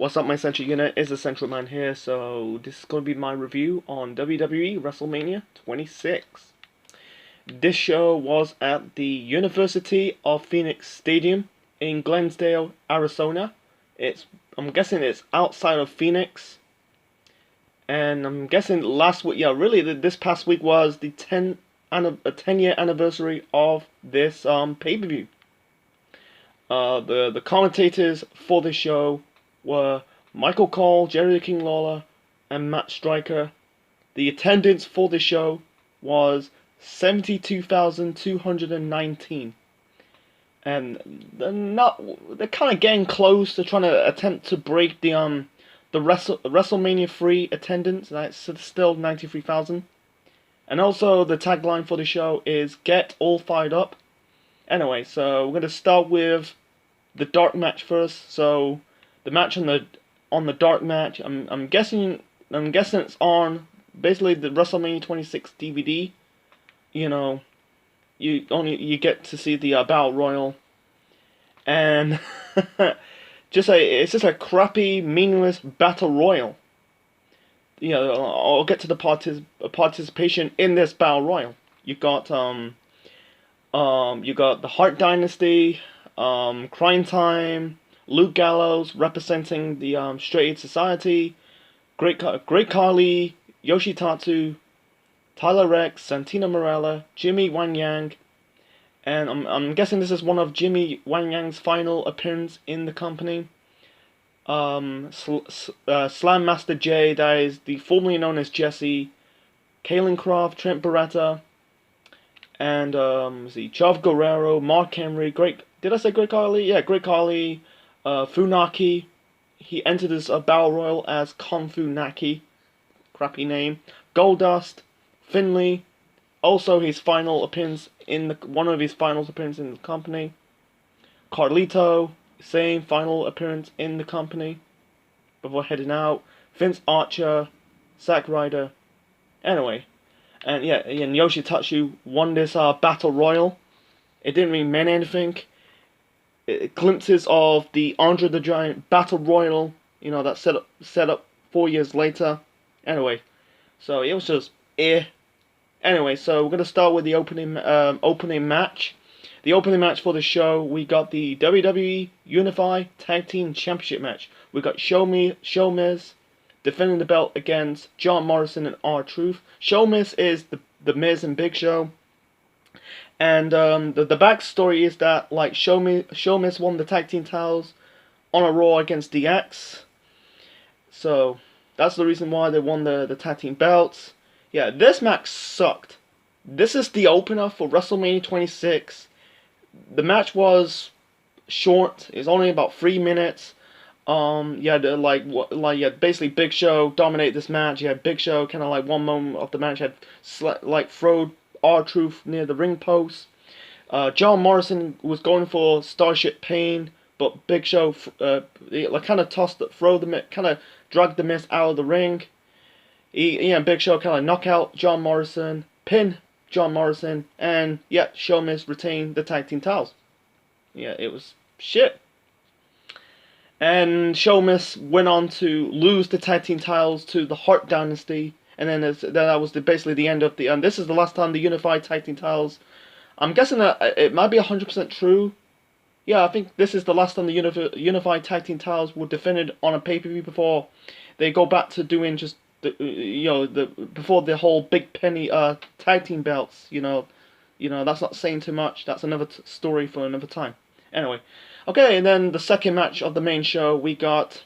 What's up, my central unit? Is the Central Man here. So this is going to be my review on WWE Wrestlemania 26. This show was at the University of Phoenix Stadium in Glendale, Arizona. I'm guessing it's outside of Phoenix. And I'm guessing last week, this past week was the 10-year anniversary of this pay-per-view. The commentators for the show were Michael Cole, Jerry the King Lawler, and Matt Striker. The attendance for the show was 72,219, and they're kind of getting close to trying to attempt to break the WrestleMania free attendance. That's still 93,000. And also the tagline for the show is "Get all fired up." Anyway, so we're gonna start with the dark match first. So the match on the dark match, I'm guessing it's on basically the WrestleMania 26 DVD. You know, you get to see the Battle Royal, and it's just a crappy, meaningless Battle Royal. You know, I'll get to the participation in this Battle Royal. You got the Hart Dynasty, Crime Time, Luke Gallows representing the Straight Edge Society, Great Khali, Yoshitatsu, Tyler Rex, Santino Marella, Jimmy Wang Yang, and I'm guessing this is one of Jimmy Wang Yang's final appearance in the company. Slam Master Jay, that is the formerly known as Jesse, Kalen Croft, Trent Beretta, and Chov Guerrero, Mark Henry, did I say Great Khali? Yeah, Great Khali, Funaki. He entered this Battle Royal as Kung Fu Naki, crappy name. Goldust, Finley, also his final appearance one of his final appearances in the company. Carlito, same final appearance in the company before heading out. Vince Archer, Zack Ryder. Anyway, and Yoshitatsu won this Battle Royal. It didn't really mean anything. Glimpses of the Andre the Giant Battle Royal, that set up 4 years later. Anyway, so it was just Anyway, so we're gonna start with the opening match. The opening match for the show, we got the WWE Unified Tag Team Championship match. We got Sheamus defending the belt against John Morrison and R-Truth. Sheamus is the Miz and Big Show. And the backstory is that Sheamus won the tag team titles on a Raw against DX. So that's the reason why they won the tag team belts. Yeah, this match sucked. This is the opener for WrestleMania 26. The match was short. It was only about 3 minutes. Basically Big Show dominate this match. You had Big Show kind of one moment of the match had thrown R-Truth near the ring post. John Morrison was going for Starship Pain, but Big Show kind of dragged the Miz out of the ring. Big Show kind of knock out John Morrison, pin John Morrison, and Sheamus retained the tag team titles. Yeah, it was shit. And Sheamus went on to lose the tag team titles to the Hart Dynasty, and then that was basically the end of the. This is the last time the Unified Tag Team titles. I'm guessing that it might be 100% true. Yeah, I think this is the last time the Unified Tag Team titles were defended on a pay-per-view before they go back to doing just before the whole big penny tag team belts. That's not saying too much. That's another story for another time. Anyway, okay, and then the second match of the main show, we got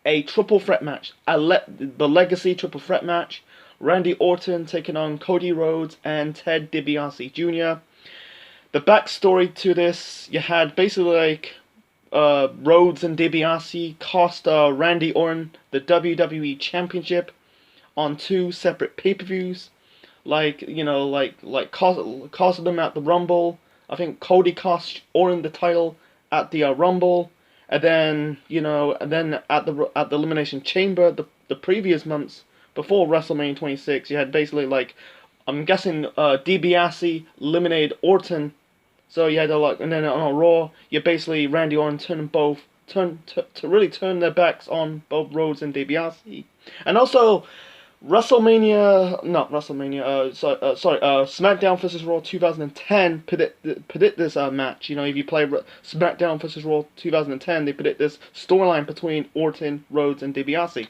a triple threat match. The Legacy triple threat match. Randy Orton taking on Cody Rhodes and Ted DiBiase Jr. The backstory to this, you had basically Rhodes and DiBiase cost Randy Orton the WWE Championship on 2 separate pay-per-views. Costing them at the Rumble. I think Cody cost Orton the title at the Rumble, and then at the Elimination Chamber the previous months before WrestleMania 26, you had basically I'm guessing DiBiase eliminated Orton, so you had and then on a Raw, you basically Randy Orton turned them both to really turn their backs on both Rhodes and DiBiase. And also, SmackDown vs. Raw 2010 predict this match. You know, if you play SmackDown vs. Raw 2010, they predict this storyline between Orton, Rhodes, and DiBiase.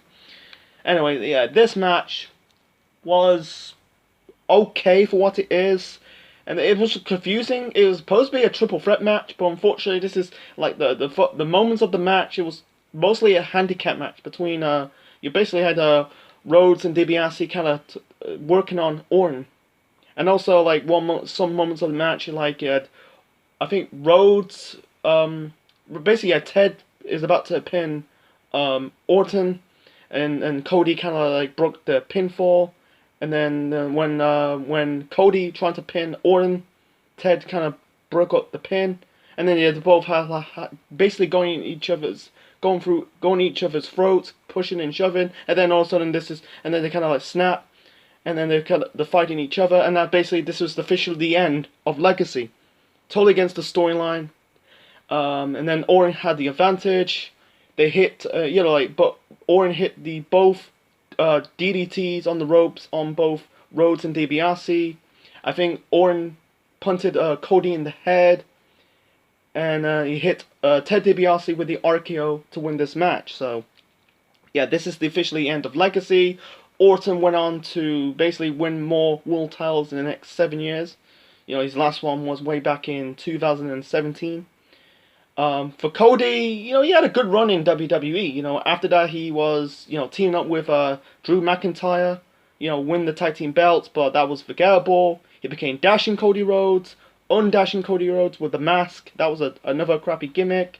Anyway, yeah, this match was okay for what it is. And it was confusing. It was supposed to be a triple threat match, but unfortunately, this is like the moments of the match. It was mostly a handicap match between you basically had Rhodes and DiBiase kind of working on Orton, and also like some moments of the match, like you had, I think Rhodes basically Ted is about to pin Orton, and Cody kind of like broke the pinfall. And then when Cody tried to pin Orton, Ted kind of broke up the pin, and then they both had basically going each other's throats, pushing and shoving, and then all of a sudden they kind of like snap, and then they're fighting each other, and that basically this was officially the end of Legacy, totally against the storyline. And then Orton had the advantage. They hit but Orton hit the both DDTs on the ropes on both Rhodes and DiBiase. I think Orton punted Cody in the head, and he hit Ted DiBiase with the RKO to win this match. So, yeah, this is the officially end of Legacy. Orton went on to basically win more world titles in the next 7 years. You know, his last one was way back in 2017. For Cody, you know, he had a good run in WWE. You know, after that he was, you know, teaming up with Drew McIntyre, you know, win the tag team belts, but that was forgettable. He became Dashing Cody Rhodes, Undashing Cody Rhodes with the mask. That was another crappy gimmick.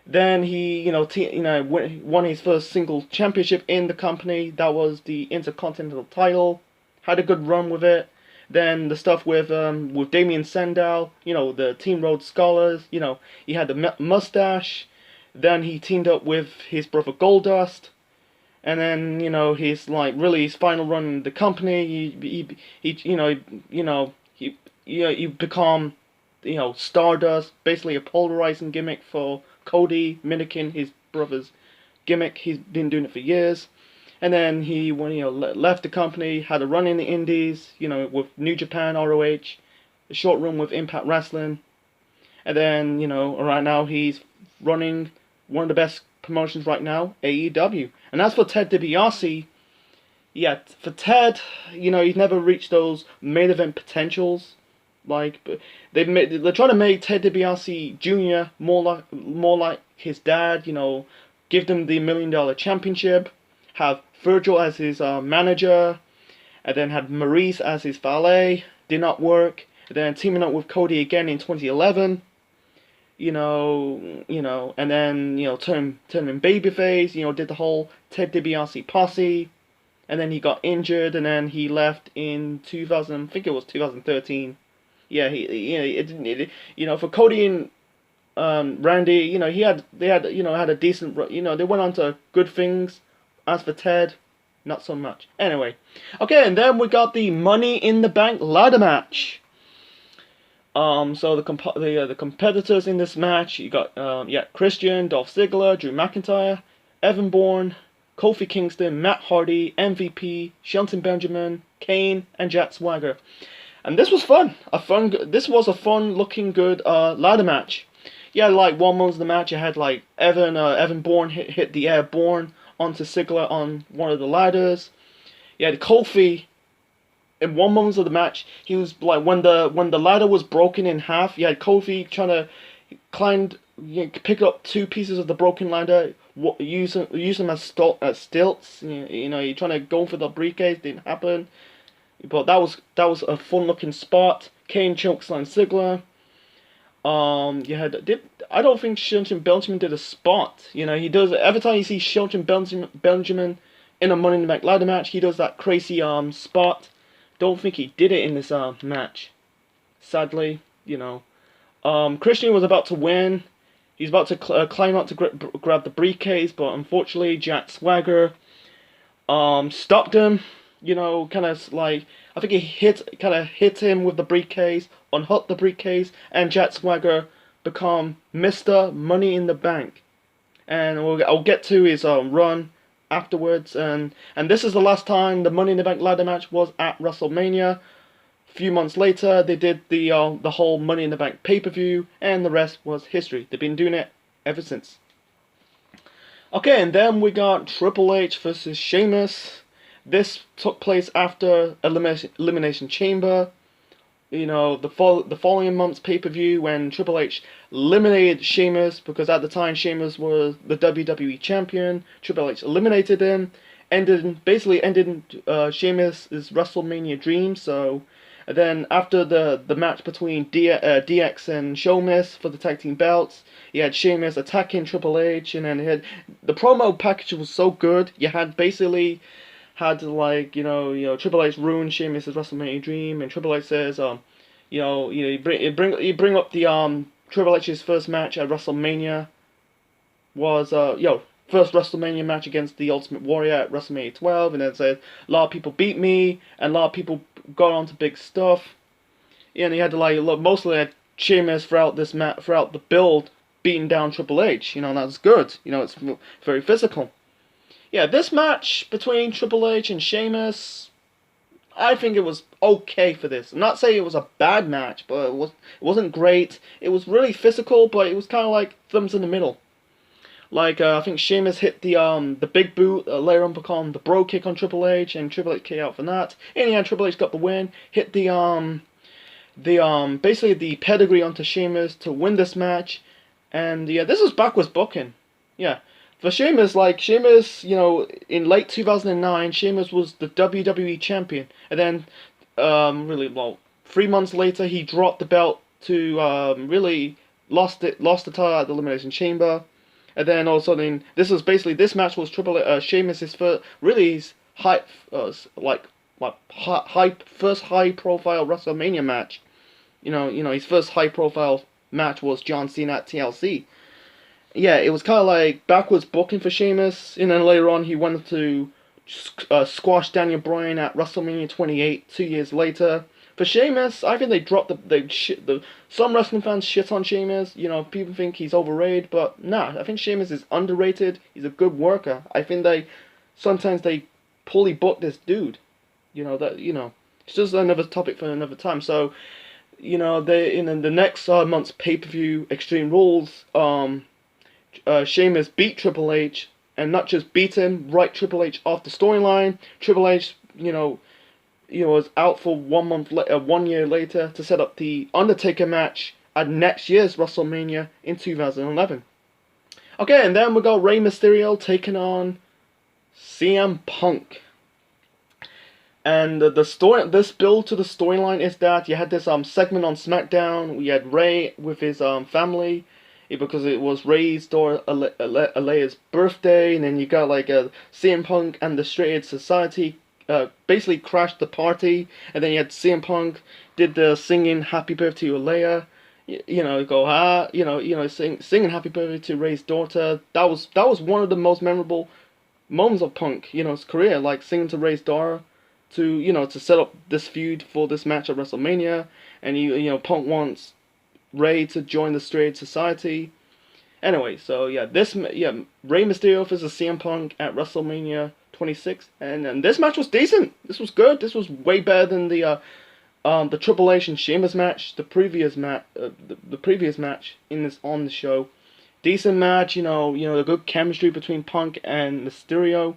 Then he, won his first single championship in the company. That was the Intercontinental title. Had a good run with it. Then the stuff with Damien Sandow, you know, the Team Rhodes Scholars, you know, he had the mustache. Then he teamed up with his brother Goldust. And then, you know, his final run in the company, he become, you know, Stardust, basically a polarizing gimmick for Cody, mimicking his brother's gimmick. He's been doing it for years. And then he, left the company, had a run in the Indies, you know, with New Japan, ROH, a short run with Impact Wrestling. And then, you know, right now he's running one of the best promotions right now, AEW. And as for Ted DiBiase, yeah, for Ted, you know, he's never reached those main event potentials. Like, they're trying to make Ted DiBiase Jr. more like his dad, you know, give them the $1 Million Championship, have Virgil as his manager, and then had Maurice as his valet. Did not work. And then teaming up with Cody again in 2011. And then, you know, turn him babyface. You know, did the whole Ted DiBiase posse, and then he got injured, and then he left in 2000. I think it was 2013. Yeah, for Cody and Randy, you know, they had a decent, you know, they went on to good things. As for Ted, not so much. Anyway, okay, and then we got the Money in the Bank ladder match. So the competitors in this match, you got Christian, Dolph Ziggler, Drew McIntyre, Evan Bourne, Kofi Kingston, Matt Hardy, MVP, Shelton Benjamin, Kane, and Jack Swagger. And this was fun. This was a fun-looking, good ladder match. Yeah, like one moment of the match, you had like Evan Bourne hit the airborne onto Ziggler on one of the ladders. You had Kofi in one moment of the match. He was like when the ladder was broken in half. You had Kofi trying to pick up two pieces of the broken ladder, use them as stilts. You know, you're trying to go for the briefcase. Didn't happen. But that was a fun looking spot. Kane chokeslam Ziggler. I don't think Shelton Benjamin did a spot. You know, he does every time you see Shelton Benjamin in a Money in the Bank ladder match, he does that crazy spot. Don't think he did it in this match. Sadly, you know, Christian was about to win. He's about to climb up to grab the briefcase, but unfortunately, Jack Swagger stopped him. You know, kind of like, I think he hit him with the briefcase, unhooked the briefcase, and Jack Swagger become Mr. Money in the Bank. and I'll get to his run afterwards. And this is the last time the Money in the Bank ladder match was at WrestleMania. A few months later, they did the whole Money in the Bank pay-per-view, and the rest was history. They've been doing it ever since. Okay, and then we got Triple H versus Sheamus. This took place after Elimination Chamber. You know, the following month's pay-per-view when Triple H eliminated Sheamus, because at the time Sheamus was the WWE champion. Triple H eliminated him, basically ended Sheamus' WrestleMania dream. So, and then after the match between DX and Sheamus for the tag team belts, you had Sheamus attacking Triple H, and then the promo package was so good. You had basically like Triple H ruined Sheamus' WrestleMania dream, and Triple H says you bring up the Triple H's first match at WrestleMania was first WrestleMania match against the Ultimate Warrior at WrestleMania 12, and then said a lot of people beat me and a lot of people got on to big stuff. Yeah, and he had to mostly had Sheamus throughout the build beating down Triple H. That's good. It's very physical. Yeah, this match between Triple H and Sheamus, I think it was okay for this. I'm not saying it was a bad match, but it wasn't great. It was really physical, but it was kind of like thumbs in the middle. Like I think Sheamus hit the big boot, later on become the bro kick on Triple H, and Triple H kicked out for that. In the end, Triple H got the win. Hit basically the pedigree onto Sheamus to win this match, and yeah, this is backwards booking. Yeah. For Sheamus, in late 2009, Sheamus was the WWE champion, and then, 3 months later, he dropped the belt to, lost the title at the Elimination Chamber, and then all of a sudden, this match was Sheamus's first, really his first high-profile WrestleMania match. His first high-profile match was John Cena at TLC. Yeah, it was kind of like backwards booking for Sheamus, and then later on he went to squash Daniel Bryan at WrestleMania 28 2 years later. For Sheamus, I think they dropped some wrestling fans shit on Sheamus. People think he's overrated, but nah, I think Sheamus is underrated. He's a good worker. I think sometimes they poorly book this dude. It's just another topic for another time. So, they in the next month's pay-per-view Extreme Rules, Sheamus beat Triple H, and not just beat him, write Triple H off the storyline. Triple H, was out for 1 year later to set up the Undertaker match at next year's WrestleMania in 2011. Okay, and then we got Rey Mysterio taking on CM Punk. And this build to the storyline is that you had this segment on SmackDown. We had Rey with his family, because it was Rey's daughter Alea's birthday, and then you got CM Punk and the Straight Edge Society basically crashed the party, and then you had CM Punk did the singing Happy Birthday to Alea, singing Happy Birthday to Rey's daughter. That was one of the most memorable moments of Punk, his career, like singing to Rey's daughter to set up this feud for this match at WrestleMania, and Punk wants Rey to join the Straight Edge Society. Anyway, so yeah, Rey Mysterio versus CM Punk at WrestleMania 26, and this match was decent. This was good. This was way better than the Triple H and Sheamus match, the previous match on the show. Decent match, the good chemistry between Punk and Mysterio,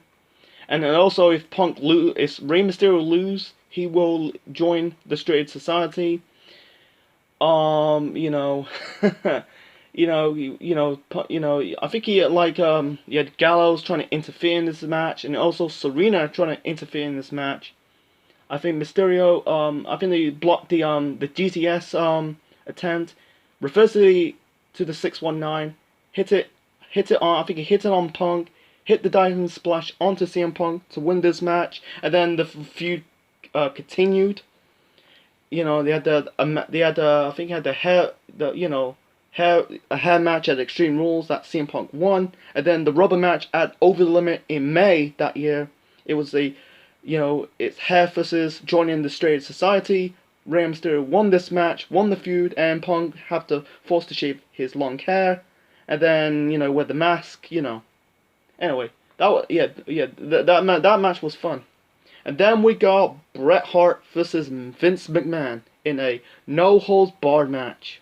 and then also if if Rey Mysterio lose, he will join the Straight Edge Society. I think he had Gallows trying to interfere in this match, and also Serena trying to interfere in this match. I think Mysterio, I think they blocked the GTS attempt, refers to the 619, hit it on. I think he hit it on Punk, hit the Diamond Splash onto CM Punk to win this match, and then the feud continued. They had I think he had a hair match at Extreme Rules that CM Punk won, and then the rubber match at Over the Limit in May that year. It was it's hair versus joining the Straight Edge Society. Rey Mysterio won this match, won the feud, and Punk had to force to shave his long hair, and then with the mask, Anyway, that match was fun. And then we got Bret Hart versus Vince McMahon in a no holds barred match.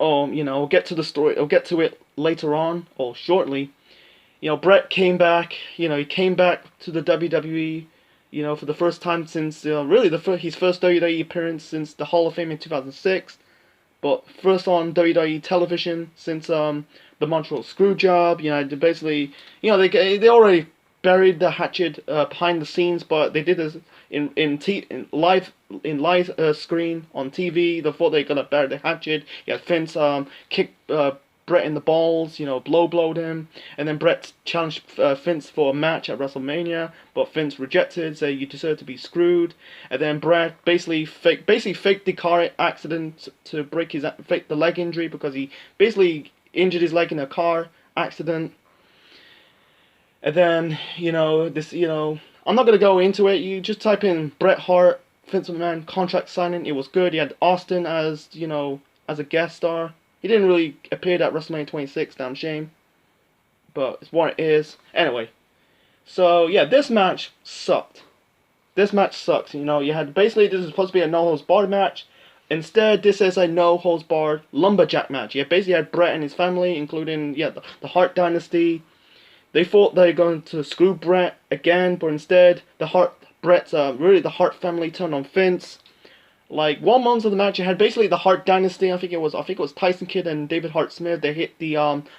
I'll get to the story. I'll get to it later on or shortly. Bret came back. He came back to the WWE. For the first time since really his first WWE appearance since the Hall of Fame in 2006. But first on WWE television since the Montreal Screwjob. Basically, they already buried the hatchet behind the scenes, but they did this in live screen on TV. They thought they were gonna bury the hatchet. Vince kick Bret in the balls, blowed him, and then Bret challenged Vince for a match at WrestleMania, but Vince rejected, saying you deserve to be screwed. And then Bret basically faked the car accident to fake the leg injury because he basically injured his leg in a car accident. And then I'm not gonna go into it. You just type in Bret Hart, Vince McMahon contract signing. It was good. He had Austin as as a guest star. He didn't really appear at WrestleMania 26, damn shame. But it's what it is. Anyway. So, yeah, this match sucked. This match sucks. You had basically, this is supposed to be a no-holds-barred match. Instead, this is a no-holds-barred lumberjack match. You basically had Bret and his family, including, the Hart dynasty. They thought they were going to screw Bret again, but instead, the Hart family turned on Vince. Like 1 month of the match, you had basically the Hart dynasty. I think it was Tyson Kidd and David Hart Smith. They hit the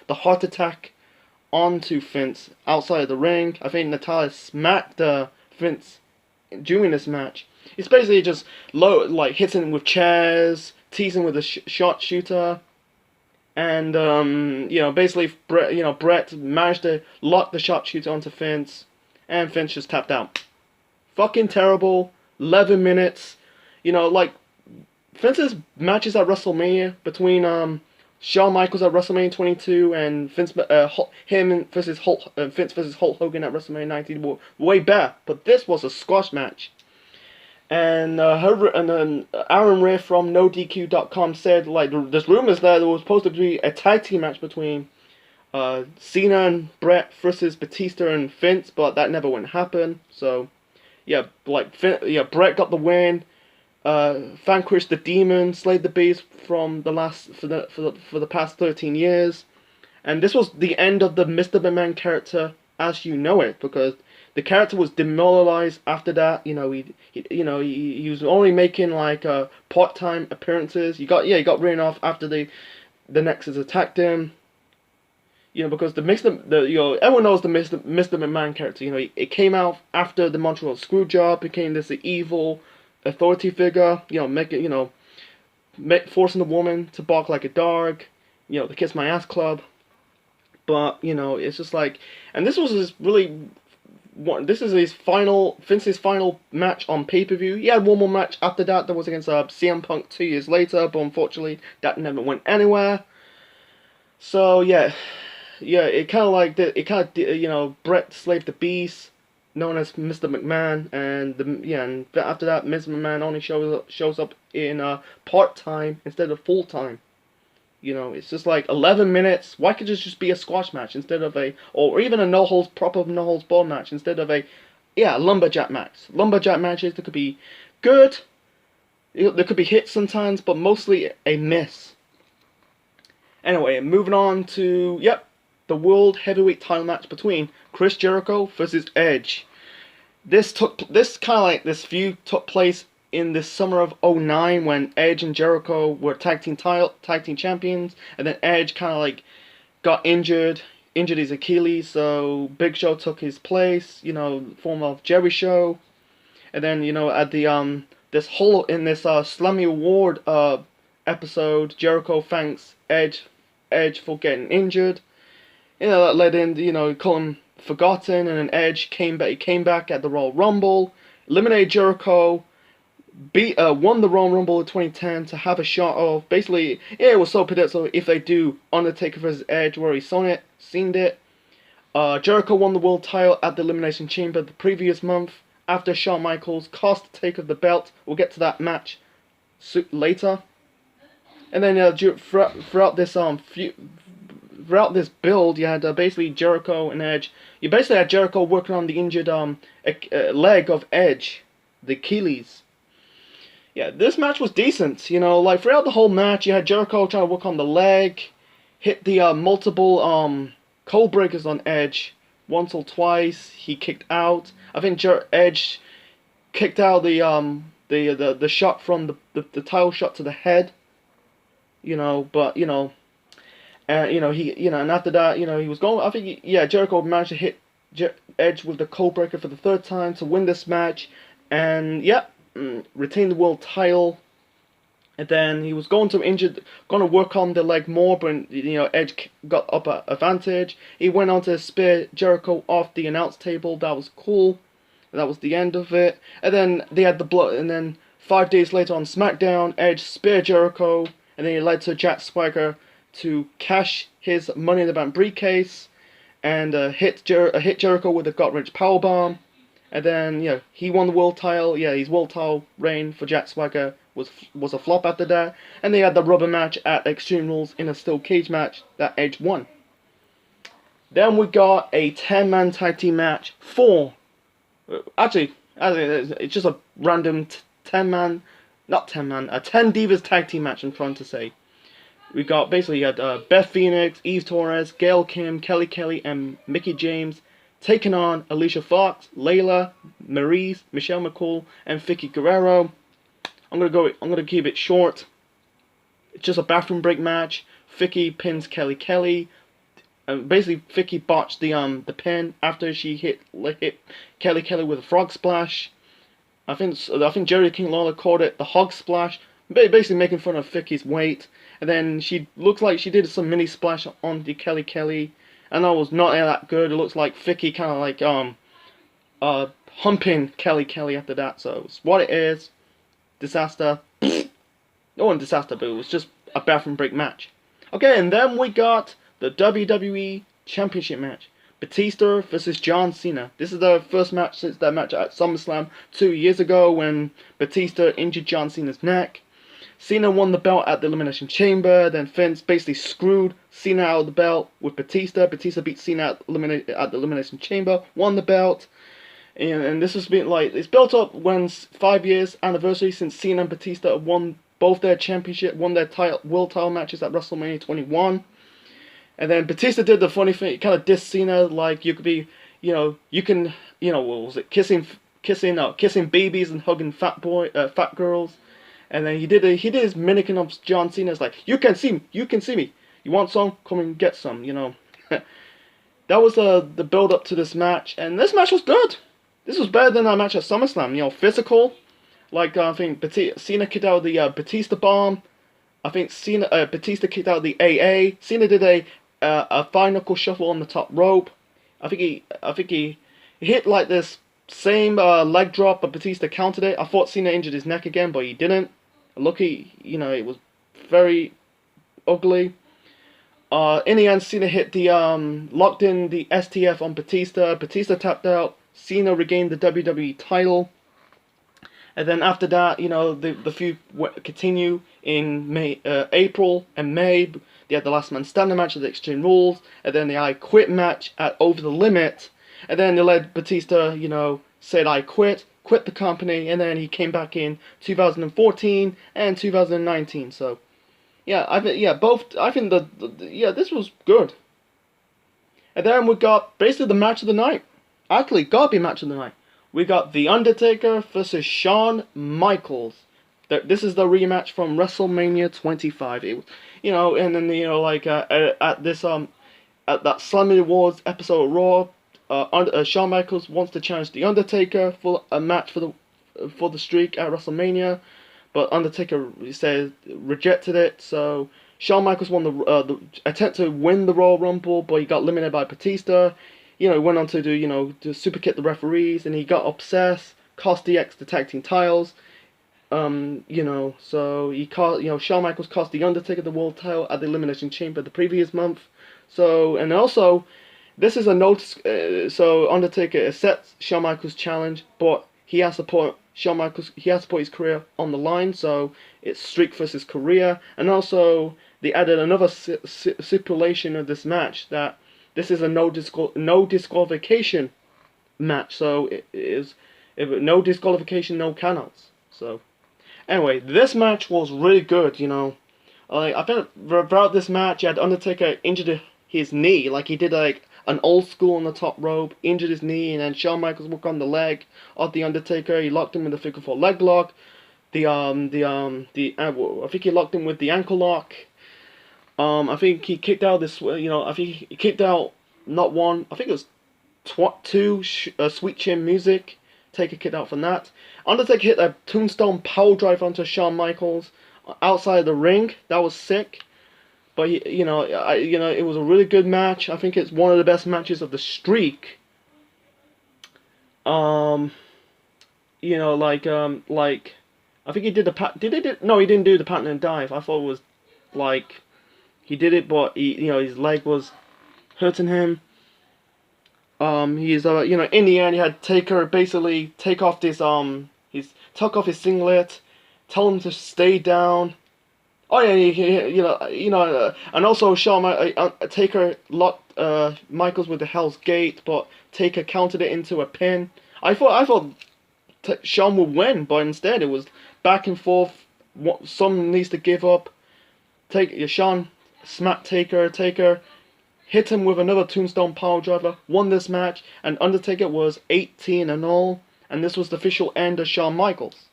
heart attack onto Vince outside of the ring. I think Natalya smacked Vince during this match. It's basically just hitting him with chairs, teasing with a shot shooter, and basically Bret managed to lock the sharpshooter onto Vince, and Vince just tapped out. Fucking terrible. 11 minutes. Vince's matches at WrestleMania between Shawn Michaels at WrestleMania 22 and Vince versus Hulk Hogan at WrestleMania 19 were way better. But this was a squash match. And Aaron Ray from NoDQ.com said there's rumors that there was supposed to be a tag team match between Cena and Bret versus Batista and Vince, but that never went to happen. So Bret got the win. Vanquished the demon, slayed the beast from for the past 13 years, and this was the end of the Mr. McMahon character as you know it, because the character was demoralized after that. He was only making part-time appearances. He got written off after the Nexus attacked him. Because everyone knows the Mr. McMahon character. It came out after the Montreal Screwjob, became this evil authority figure, forcing the woman to bark like a dog, the Kiss My Ass Club. But it's just and this was this is Vince's final match on pay-per-view. He had one more match after that. That was against CM Punk 2 years later, but unfortunately that never went anywhere. So Bret slaved the beast, known as Mr. McMahon, and after that, Mr. McMahon only shows up in part-time instead of full-time. It's just 11 minutes. Why could it just be a squash match instead of or even a proper no-holds-barred match instead of a lumberjack match? Lumberjack matches, they could be good, there could be hits sometimes, but mostly a miss. Anyway, moving on to, the World Heavyweight title match between Chris Jericho versus Edge. This feud took place in the summer of 2009 when Edge and Jericho were tag team champions, and then Edge got injured his Achilles, so Big Show took his place, form of Jerry Show, and then at the this Slammy Award episode, Jericho thanks Edge for getting injured. That led in, call him forgotten, and then Edge came back at the Royal Rumble, eliminated Jericho, won the Royal Rumble in 2010 to have a shot of, basically, it was so predictable if they do Undertaker vs. Edge, where he seen it. Jericho won the world title at the Elimination Chamber the previous month, after Shawn Michaels cost Taker the belt. We'll get to that match later. And then throughout this throughout this build, you had basically Jericho and Edge. You basically had Jericho working on the injured leg of Edge, the Achilles. Yeah, this match was decent. You know, like throughout the whole match, you had Jericho trying to work on the leg, hit the multiple cold breakers on Edge once or twice. He kicked out. I think Edge kicked out the shot from the title shot to the head. You know, but you know, and after that, he was going. I think Jericho managed to hit Edge with the cold breaker for the third time to win this match, and retain the world title. And then he was going to work on the leg more, but Edge got up an advantage. He went on to spear Jericho off the announce table. That was cool. That was the end of it. And then they had the blood. And then 5 days later on SmackDown, Edge speared Jericho, and then it led to Jack Swagger to cash his Money in the Bank briefcase and hit Jericho with a gut-wrench powerbomb. And then he won the world title. Yeah, his world title reign for Jack Swagger was a flop after that. And they had the rubber match at Extreme Rules in a steel cage match that Edge won. Then we got a 10-man tag team match for actually it's just a random 10-man, not 10-man, a 10 Divas tag team match I'm trying to say. We got basically Beth Phoenix, Eve Torres, Gail Kim, Kelly Kelly, and Mickie James taking on Alicia Fox, Layla, Maryse, Michelle McCool, and Vicky Guerrero. I'm gonna keep it short. It's just a bathroom break match. Vicky pins Kelly Kelly. Basically, Vicky botched the pin after she hit Kelly Kelly with a frog splash. I think Jerry King Lawler called it the hog splash, basically making fun of Vicky's weight. And then she looks like she did some mini splash on the Kelly Kelly, and that was not that good. It looks like Vicky kind of like humping Kelly Kelly after that. So it's what it is. Disaster. No one disaster, but it was just a bathroom break match. Okay, and then we got the WWE Championship match. Batista versus John Cena. This is the first match since that match at SummerSlam 2 years ago when Batista injured John Cena's neck. Cena won the belt at the Elimination Chamber. Then Vince basically screwed Cena out of the belt with Batista. Batista beat Cena at the Elimination Chamber, won the belt. And this has been like, it's built up when 5 years anniversary since Cena and Batista won both their championship, won their world title matches at WrestleMania 21. And then Batista did the funny thing, kind of dissed Cena, like you could be, what was it, kissing babies and hugging fat girls. And then he did his mimicking of John Cena. It's like, you can see me. You want some? Come and get some. That was the build up to this match, and this match was good. This was better than our match at SummerSlam. Physical. Like I think Cena kicked out the Batista bomb. I think Batista kicked out the AA. Cena did a fine knuckle shuffle on the top rope. I think he hit like this same leg drop, but Batista countered it. I thought Cena injured his neck again, but he didn't. Lucky, it was very ugly. In the end, Cena hit the locked in the STF on Batista. Batista tapped out. Cena regained the WWE title. And then after that, the feud continue in April and May. They had the last man standing match at the Extreme Rules, and then the I Quit match at Over the Limit. And then they let Batista, said I quit the company, and then he came back in 2014 and 2019. So, I think this was good. And then we got basically the match of the night. Actually, gotta be match of the night. We got The Undertaker versus Shawn Michaels. This is the rematch from WrestleMania 25. It, and then at that Slammy Awards episode of Raw, Shawn Michaels wants to challenge The Undertaker for a match for the streak at WrestleMania, but Undertaker rejected it. So Shawn Michaels won the attempt to win the Royal Rumble, but he got eliminated by Batista. Went on to do to super kick the referees, and he got obsessed, cost DX the tag team titles. So he cost, Shawn Michaels cost The Undertaker the world title at the Elimination Chamber the previous month. So, and also, this is a notice, so Undertaker accepts Shawn Michaels' challenge, but he has to put his career on the line, so it's streak versus career. And also, they added another stipulation of this match that this is a no disqualification match. So it is if no disqualification, no countouts. So anyway, this match was really good. You know, I think throughout this match, you had Undertaker injured his knee, like he did like an old school on the top rope, injured his knee, and then Shawn Michaels worked on the leg of the Undertaker. He locked him with the figure 4 leg lock. I think he locked him with the ankle lock. I think he kicked out this. I think he kicked out not one. I think it was two. Sweet Chin Music. Take a kick out from that. Undertaker hit a tombstone power drive onto Shawn Michaels outside the ring. That was sick. But it was a really good match. I think it's one of the best matches of the streak. Like I think he did the no, he didn't do the pattern and dive. I thought it was like he did it, but his leg was hurting him. In the end, he had Taker basically take off this took off his singlet, tell him to stay down. Oh yeah, and also Taker locked Michaels with the Hell's Gate, but Taker countered it into a pin. I thought Shawn would win, but instead it was back and forth. Someone needs to give up. Shawn smacked Taker. Taker hit him with another tombstone power driver. Won this match, and Undertaker was 18-0, and this was the official end of Shawn Michaels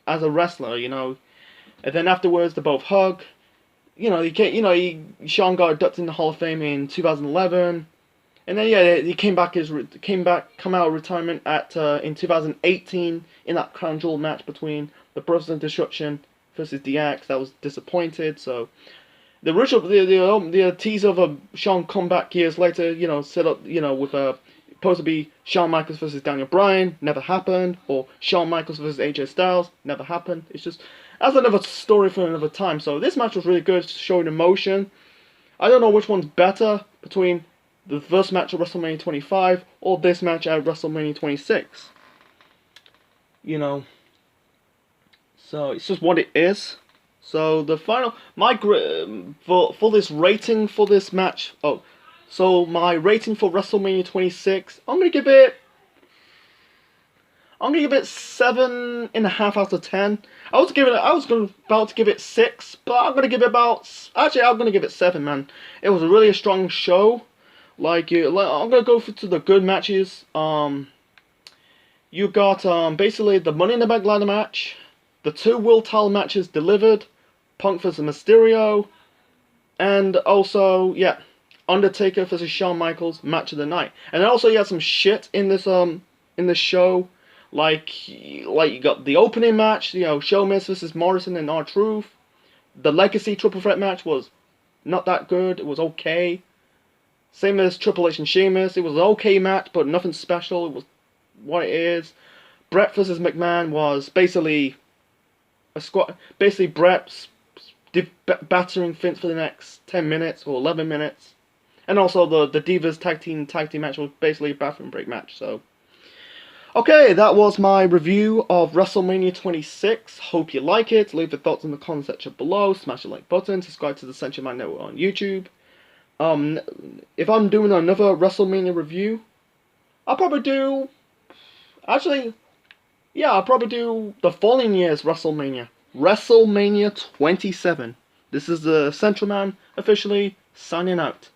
as a wrestler. And then afterwards, they both hug. Shawn got inducted in the Hall of Fame in 2011. And then he came out of retirement in 2018 in that crown jewel match between the Brothers of Destruction versus DX. That was disappointed. So the original the teaser of a Shawn comeback years later, set up with supposed to be Shawn Michaels versus Daniel Bryan, never happened, or Shawn Michaels versus AJ Styles, never happened. It's just that's another story for another time. So this match was really good, showing emotion. I don't know which one's better between the first match at WrestleMania 25 or this match at WrestleMania 26. So it's just what it is. So the final, for this rating for this match. So my rating for WrestleMania 26, I'm gonna give it 7.5 out of 10. I was about to give it 6, but I'm gonna give it 7, man. It was really a strong show. I'm gonna go to the good matches. You got basically the Money in the Bank ladder match, the 2 world title matches delivered, Punk versus Mysterio, and also Undertaker versus Shawn Michaels match of the night. And then also you had some shit in this show, like you got the opening match, Sheamus versus Morrison and R-Truth. The Legacy Triple Threat match was not that good. It was okay. Same as Triple H and Sheamus. It was an okay match, but nothing special. It was what it is. Bret versus McMahon was basically a squad. Basically, Bret's battering Vince for the next 10 minutes or 11 minutes. And also the Divas tag team match was basically a bathroom break match. So, okay, that was my review of WrestleMania 26. Hope you like it. Leave your thoughts in the comment section below. Smash the like button. Subscribe to the Century Man Network on YouTube. If I'm doing another WrestleMania review, I'll probably do. Actually, I'll probably do the following year's WrestleMania. WrestleMania 27. This is the Central Man officially signing out.